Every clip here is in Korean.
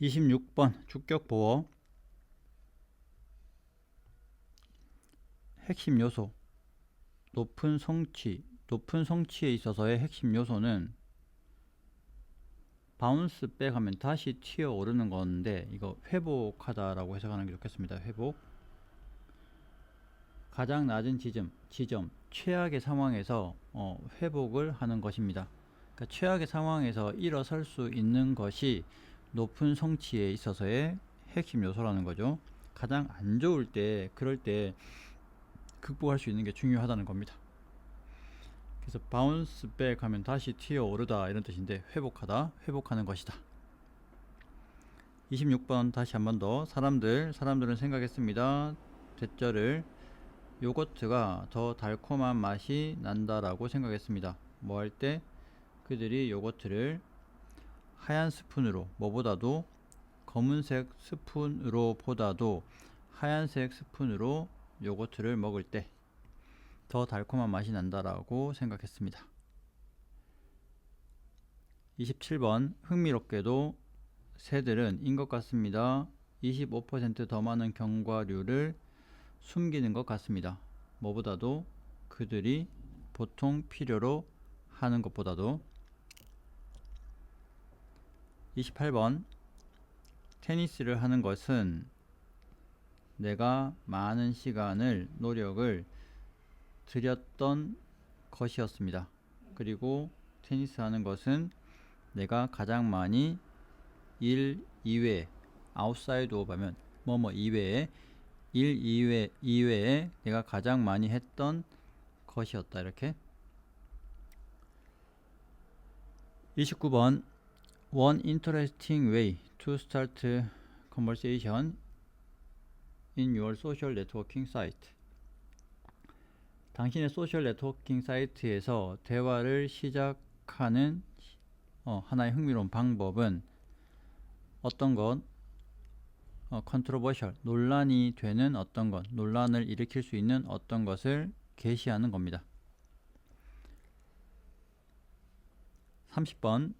26번 주격보호. 핵심 요소. 높은 성취에 있어서의 핵심 요소는 바운스 백 하면 다시 튀어 오르는 건데, 이거 회복하다라고 해석하는 게 좋겠습니다. 회복. 가장 낮은 지점 최악의 상황에서 회복을 하는 것입니다. 그러니까 최악의 상황에서 일어설 수 있는 것이 높은 성취에 있어서의 핵심 요소라는 거죠. 가장 안 좋을 때, 그럴 때 극복할 수 있는 게 중요하다는 겁니다. 그래서 바운스 백 하면 다시 튀어 오르다 이런 뜻인데, 회복하는 것이다. 26번 다시 한 번 더. 사람들은 생각했습니다. 대절을 요거트가 더 달콤한 맛이 난다라고 생각했습니다. 뭐 할 때? 그들이 요거트를 하얀 스푼으로, 뭐보다도 검은색 스푼으로 보다도 하얀색 스푼으로 요거트를 먹을 때 더 달콤한 맛이 난다라고 생각했습니다. 27번 흥미롭게도 새들은 인 것 같습니다. 25% 더 많은 견과류를 숨기는 것 같습니다. 뭐보다도 그들이 보통 필요로 하는 것보다도. 28번 테니스를 하는 것은 내가 많은 시간을 노력을 들였던 것이었습니다. 그리고 테니스 하는 것은 내가 가장 많이 일 이외에, 아웃사이드 오브 하면 뭐뭐 이외에, 일 이외에 내가 가장 많이 했던 것이었다. 이렇게. 29번 One interesting way to start conversation in your social networking site. 당신의 소셜 네트워킹 사이트에서 대화를 시작하는 하나의 흥미로운 방법은 어떤 것? 컨트로버셜, 논란이 되는 어떤 것, 논란을 일으킬 수 있는 어떤 것을 게시하는 겁니다. 30번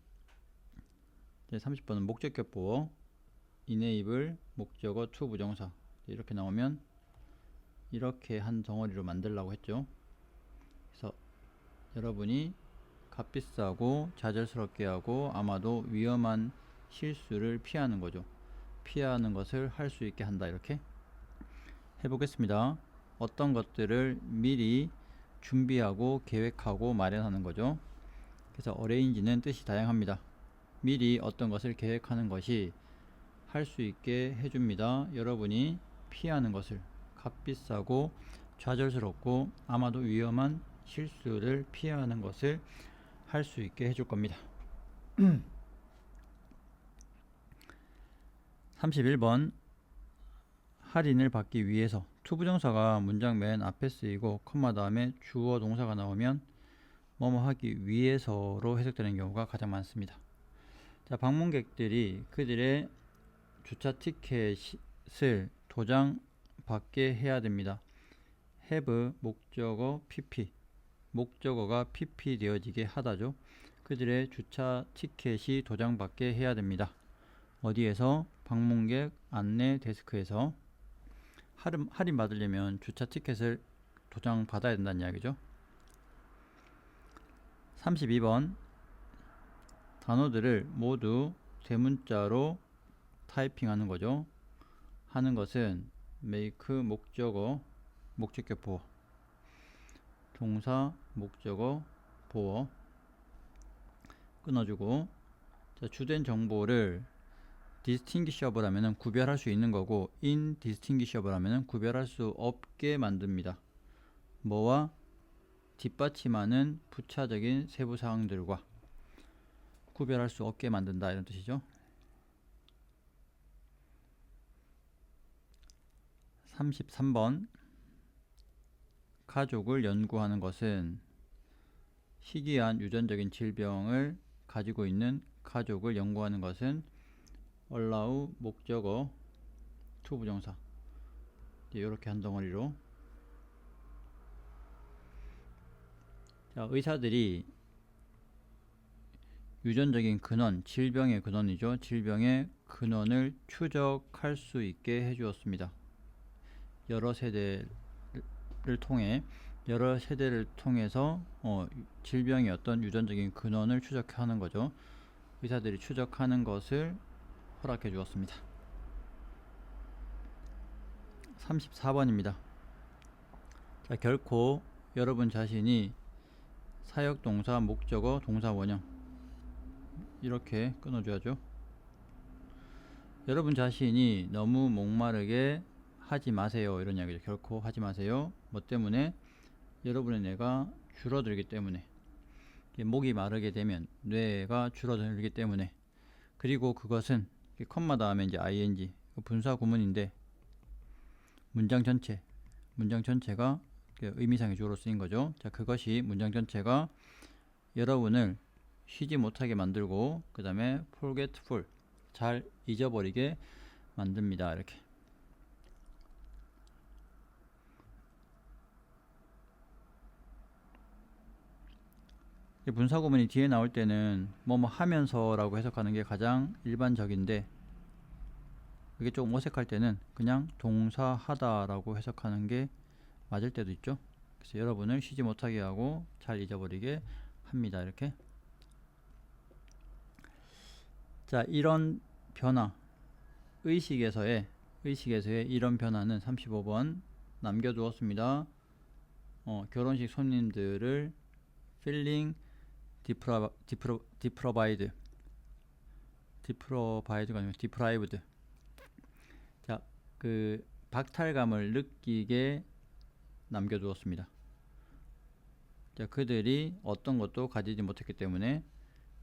30번은 목적격보어. enable 목적어 to 부정사. 이렇게 나오면 이렇게 한 덩어리로 만들려고 했죠. 그래서 여러분이 값비싸고 좌절스럽게 하고 아마도 위험한 실수를 피하는 거죠. 피하는 것을 할 수 있게 한다. 이렇게 해보겠습니다. 어떤 것들을 미리 준비하고 계획하고 마련하는 거죠. 그래서 arrange는 뜻이 다양합니다. 미리 어떤 것을 계획하는 것이 할 수 있게 해줍니다. 여러분이 피하는 것을, 값비싸고 좌절스럽고 아마도 위험한 실수를 피하는 것을 할 수 있게 해줄 겁니다. 31번 할인을 받기 위해서. 투부정사가 문장 맨 앞에 쓰이고 컴마 다음에 주어 동사가 나오면 뭐뭐 하기 위해서로 해석되는 경우가 가장 많습니다. 자, 방문객들이 그들의 주차 티켓을 도장받게 해야 됩니다. have 목적어 pp, 목적어가 pp 되어지게 하다죠. 그들의 주차 티켓이 도장받게 해야 됩니다. 어디에서? 방문객 안내 데스크에서. 할인 받으려면 주차 티켓을 도장 받아야 된다는 이야기죠. 32번 단어들을 모두 대문자로 타이핑하는 거죠. 하는 것은 make 목적어, 목적격 보어, 동사 목적어 보어 끊어주고, 자, 주된 정보를 distinguishable 하면은 구별할 수 있는 거고, indistinguishable 하면은 구별할 수 없게 만듭니다. 뭐와? 뒷받침하는 부차적인 세부 사항들과 구별할 수 없게 만든다, 이런 뜻이죠. 33번 가족을 연구하는 것은 희귀한 유전적인 질병을 가지고 있는 가족을 연구하는 것은 allow 목적어 to 부정사. 이렇게 한 덩어리로. 자, 의사들이 유전적인 근원, 질병의 근원이죠. 질병의 근원을 추적할 수 있게 해주었습니다. 여러 세대를 통해서 질병의 어떤 유전적인 근원을 추적하는 거죠. 의사들이 추적하는 것을 허락해 주었습니다. 34번입니다. 자, 결코 여러분 자신이 사역동사, 목적어, 동사, 원형 이렇게 끊어줘야죠. 여러분 자신이 너무 목마르게 하지 마세요. 이런 이야기죠. 결코 하지 마세요. 뭐 때문에? 여러분의 뇌가 줄어들기 때문에. 목이 마르게 되면 뇌가 줄어들기 때문에. 그리고 그것은 컴마 다음에 이제 ing 분사 구문인데 문장 전체가 의미상의 주어로 쓰인 거죠. 자, 그것이 문장 전체가 여러분을 쉬지 못하게 만들고 그 다음에 forgetful 잘 잊어버리게 만듭니다. 이렇게. 분사 구문이 뒤에 나올 때는 뭐뭐 하면서 라고 해석하는 게 가장 일반적인데, 그게 조금 어색할 때는 그냥 동사 하다 라고 해석하는 게 맞을 때도 있죠. 그래서 여러분을 쉬지 못하게 하고 잘 잊어버리게 합니다. 이렇게. 자, 이런 변화, 의식에서의 이런 변화는 35번 남겨두었습니다. 결혼식 손님들을 feeling deprived가 아니고 deprived. 자, 그 박탈감을 느끼게 남겨두었습니다. 자, 그들이 어떤 것도 가지지 못했기 때문에,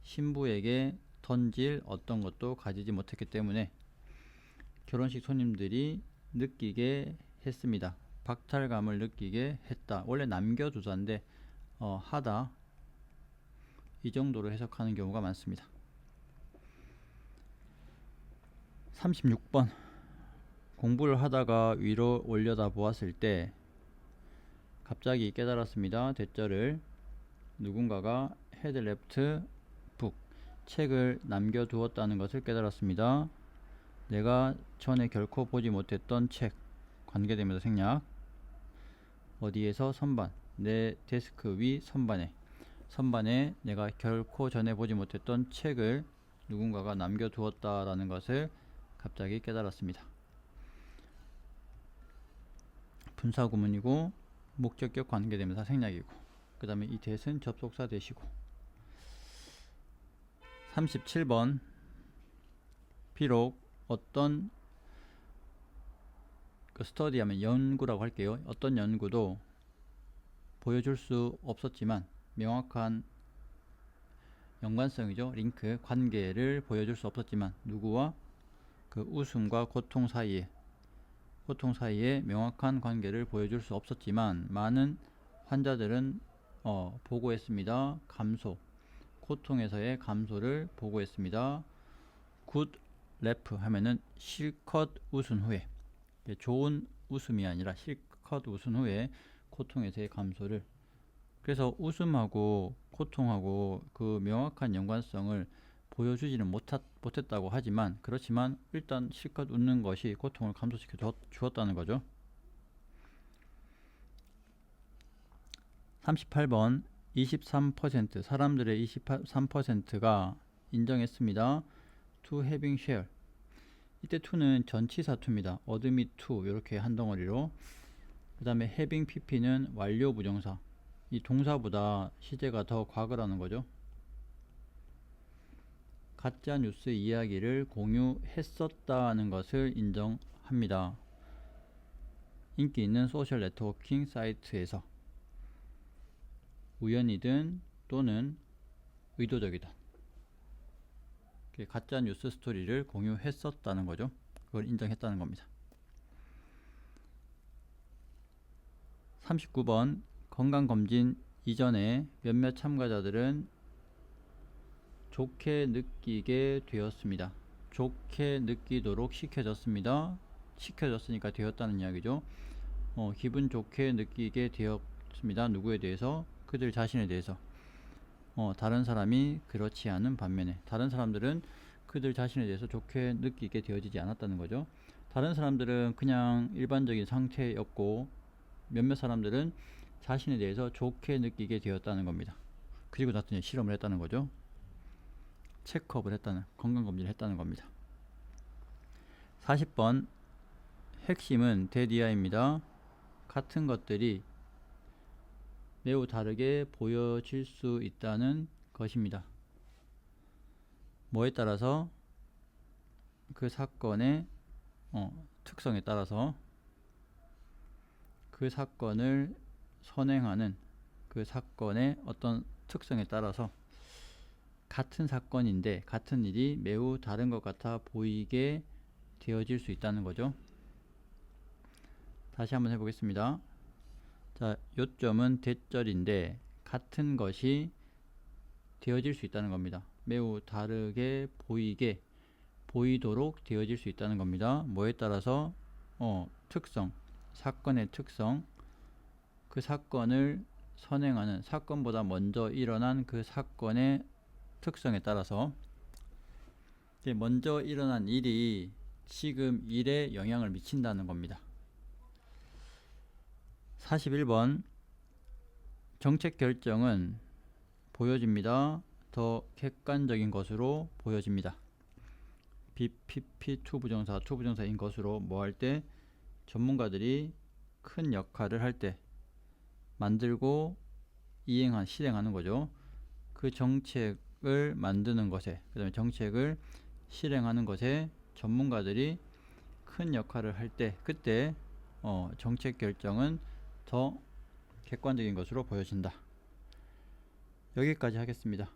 신부에게 던질 어떤 것도 가지지 못했기 때문에 결혼식 손님들이 느끼게 했습니다. 박탈감을 느끼게 했다. 원래 남겨두다인데 하다 이 정도로 해석하는 경우가 많습니다. 36번 공부를 하다가 위로 올려다 보았을 때 갑자기 깨달았습니다. 대절을 누군가가 had left book 책을 남겨두었다는 것을 깨달았습니다. 내가 전에 결코 보지 못했던 책 관계되면서 생략 어디에서 선반 내 데스크 위 선반에 내가 결코 전에 보지 못했던 책을 누군가가 남겨두었다라는 것을 갑자기 깨달았습니다. 분사 구문이고 목적격 관계되면서 생략이고 그 다음에 이 대신 접속사 대시고. 37번 비록 어떤 스터디 하면 연구라고 할게요. 어떤 연구도 보여줄 수 없었지만 명확한 연관성이죠. 링크, 관계를 보여줄 수 없었지만 누구와? 그 웃음과 고통 사이에 명확한 관계를 보여줄 수 없었지만 많은 환자들은 보고했습니다. 감소, 고통에서의 감소를 보고했습니다. good laugh 하면은 실컷 웃은 후에, 좋은 웃음이 아니라 실컷 웃은 후에 고통에서의 감소를. 그래서 웃음하고 고통하고 그 명확한 연관성을 보여주지는 못했다고 하지만, 그렇지만 일단 실컷 웃는 것이 고통을 감소시켜 주었다는 거죠. 38번 23% 사람들의 23%가 인정했습니다. to having share. 이때 to는 전치사 to입니다. 어드밋 to 이렇게 한 덩어리로. 그 다음에 having pp는 완료 부정사. 이 동사보다 시제가 더 과거라는 거죠. 가짜 뉴스 이야기를 공유했었다는 것을 인정합니다. 인기 있는 소셜 네트워킹 사이트에서 우연이든 또는 의도적이든 가짜 뉴스 스토리를 공유했었다는 거죠. 그걸 인정했다는 겁니다. 39번 건강검진 이전에 몇몇 참가자들은 좋게 느끼게 되었습니다. 좋게 느끼도록 시켜졌습니다. 시켜졌으니까 되었다는 이야기죠. 기분 좋게 느끼게 되었습니다. 누구에 대해서? 그들 자신에 대해서. 다른 사람이 그렇지 않은 반면에 다른 사람들은 그들 자신에 대해서 좋게 느끼게 되어지지 않았다는 거죠. 다른 사람들은 그냥 일반적인 상태였고 몇몇 사람들은 자신에 대해서 좋게 느끼게 되었다는 겁니다. 그리고 나서 실험을 했다는 거죠. 체크업을 했다는, 건강검진을 했다는 겁니다. 40번 핵심은 대디아입니다. 같은 것들이 매우 다르게 보여질 수 있다는 것입니다. 뭐에 따라서? 그 사건의 특성에 따라서 그 사건을 선행하는 그 사건의 어떤 특성에 따라서 같은 사건인데 같은 일이 매우 다른 것 같아 보이게 되어질 수 있다는 거죠. 다시 한번 해보겠습니다. 자, 요점은 대절인데 같은 것이 되어질 수 있다는 겁니다. 매우 다르게 보이도록 되어질 수 있다는 겁니다. 뭐에 따라서? 특성, 사건의 특성, 그 사건을 선행하는, 사건보다 먼저 일어난 그 사건의 특성에 따라서 먼저 일어난 일이 지금 일에 영향을 미친다는 겁니다. 41번 정책 결정은 보여집니다. 더 객관적인 것으로 보여집니다. BPP 투부정사, 투부정사인 것으로 뭐 할 때? 전문가들이 큰 역할을 할 때 만들고 실행하는 거죠. 그 정책을 만드는 것에, 그 다음에 정책을 실행하는 것에 전문가들이 큰 역할을 할 때, 그때 정책 결정은 더 객관적인 것으로 보여진다. 여기까지 하겠습니다.